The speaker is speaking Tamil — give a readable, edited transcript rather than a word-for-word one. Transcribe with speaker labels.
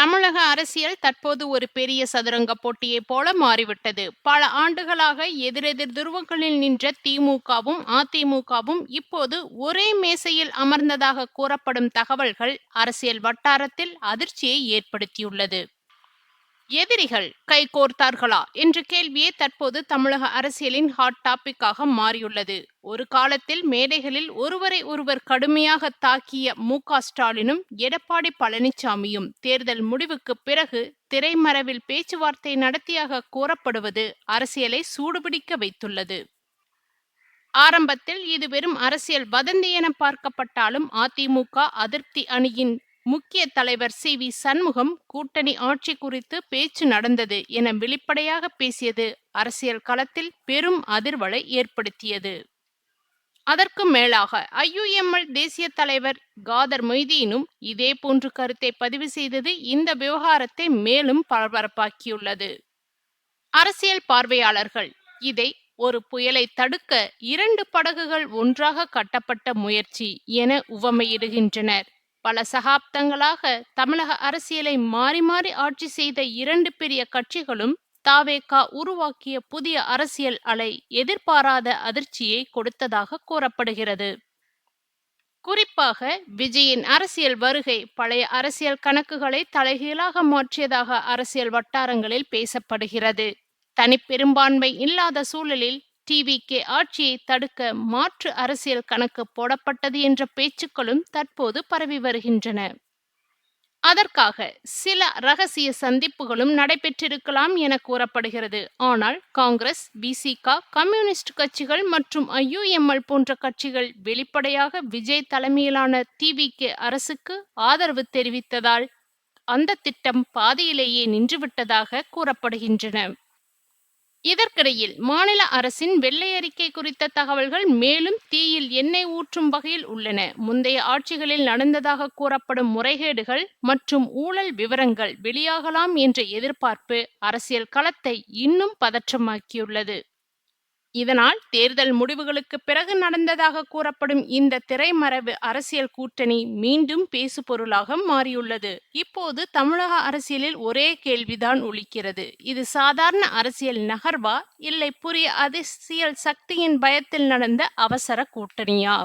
Speaker 1: தமிழக அரசியல் தற்போது ஒரு பெரிய சதுரங்க போட்டியைப் போல மாறிவிட்டது. பல ஆண்டுகளாக எதிரெதிர் துருவங்களில் நின்ற திமுகவும், அதிமுகவும் இப்போது ஒரே மேசையில் அமர்ந்ததாக கூறப்படும் தகவல்கள் அரசியல் வட்டாரத்தில் அதிர்ச்சியை ஏற்படுத்தியுள்ளது. எதிரிகள் கைகோர்த்தார்களா என்ற கேள்வியே தற்போது தமிழக அரசியலின் ஹாட் டாபிக்காக மாறியுள்ளது. ஒரு காலத்தில் மேடைகளில் ஒருவரை ஒருவர் கடுமையாக தாக்கிய மு.க. ஸ்டாலினும், எடப்பாடி பழனிசாமியும் தேர்தல் முடிவுக்கு பிறகு திரைமறைவில் பேச்சுவார்த்தை நடத்தியாக கூறப்படுவது அரசியலை சூடுபிடிக்க வைத்துள்ளது. ஆரம்பத்தில் இது வெறும் அரசியல் வதந்தி என பார்க்கப்பட்டாலும், அதிமுக அதிருப்தி அணியின் முக்கிய தலைவர் சி.வி. சண்முகம் கூட்டணி ஆட்சி குறித்து பேச்சு நடந்தது என வெளிப்படையாக பேசியது அரசியல் களத்தில் பெரும் அதிர்வலை ஏற்படுத்தியது. அதற்கு மேலாக ஐயுஎம்எல் தேசிய தலைவர் காதர் மொய்தீனும் இதே போன்று கருத்தை பதிவு செய்தது இந்த விவகாரத்தை மேலும் பரபரப்பாக்கியுள்ளது. அரசியல் பார்வையாளர்கள் இதை ஒரு புயலை தடுக்க 2 படகுகள் ஒன்றாக கட்டப்பட்ட முயற்சி என உவமையிடுகின்றனர். பல சகாப்தங்களாக தமிழக அரசியலை மாறி மாறி ஆட்சி செய்த 2 பெரிய கட்சிகளும் தவேக உருவாக்கிய புதிய அரசியல் அலை எதிர்பாராத அதிர்ச்சியை கொடுத்ததாக கூறப்படுகிறது. குறிப்பாக விஜயின் அரசியல் வருகை பழைய அரசியல் கணக்குகளை தலைகீழாக மாற்றியதாக அரசியல் வட்டாரங்களில் பேசப்படுகிறது. தனிப்பெரும்பான்மை இல்லாத சூழலில் டிவிகே ஆட்சியை தடுக்க மாற்று அரசியல் கணக்கு போடப்பட்டது என்ற பேச்சுக்களும் தற்போது பரவி வருகின்றன. அதற்காக சில ரகசிய சந்திப்புகளும் நடைபெற்றிருக்கலாம் என கூறப்படுகிறது. ஆனால் காங்கிரஸ், விசிக, கம்யூனிஸ்ட் கட்சிகள் மற்றும் ஐயுஎம்எல் போன்ற கட்சிகள் வெளிப்படையாக விஜய் தலைமையிலான டிவிகே அரசுக்கு ஆதரவு தெரிவித்ததால் அந்த திட்டம் பாதியிலேயே நின்றுவிட்டதாக கூறப்படுகின்றன. இதற்கிடையில் மாநில அரசின் வெள்ளை அறிக்கை குறித்த தகவல்கள் மேலும் தீயில் எண்ணெய் ஊற்றும் வகையில் உள்ளன. முந்தைய ஆட்சிகளில் நடந்ததாக கூறப்படும் முறைகேடுகள் மற்றும் ஊழல் விவரங்கள் வெளியாகலாம் என்ற எதிர்பார்ப்பு அரசியல் களத்தை இன்னும் பதற்றமாக்கியுள்ளது. இதனால் தேர்தல் முடிவுகளுக்கு பிறகு நடந்ததாக கூறப்படும் இந்த திரைமறைவு அரசியல் கூட்டணி மீண்டும் பேசுபொருளாக மாறியுள்ளது. இப்போது தமிழக அரசியலில் ஒரே கேள்விதான் ஒலிக்கிறது. இது சாதாரண அரசியல் நகர்வா, இல்லை புதிய அரசியல் சக்தியின் பயத்தில் நடந்த அவசர கூட்டணியா?